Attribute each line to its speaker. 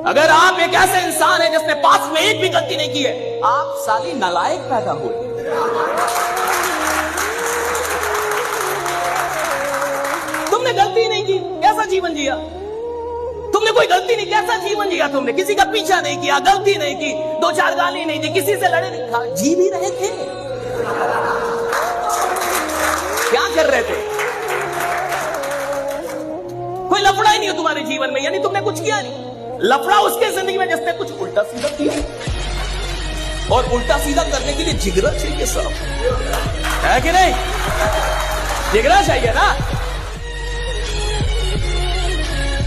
Speaker 1: अगर आप एक ऐसे इंसान है जिसने पास में एक भी गलती नहीं की है, आप साली नालायक पैदा हुए। तुमने गलती नहीं की, कैसा जीवन जिया? तुमने कोई गलती नहीं, कैसा जीवन जिया? तुमने किसी का पीछा नहीं किया, गलती नहीं की, दो चार गाली नहीं दी, किसी से लड़े नहीं, जी भी रहे थे। क्या कर रहे थे? कोई लफड़ा ही नहीं हो तुम्हारे जीवन में, यानी तुमने कुछ किया नहीं। लफड़ा उसके जिंदगी में जिसने कुछ उल्टा सीधा किया, और उल्टा सीधा करने के लिए जिगरा चाहिए सब, है कि नहीं? जिगरा चाहिए ना।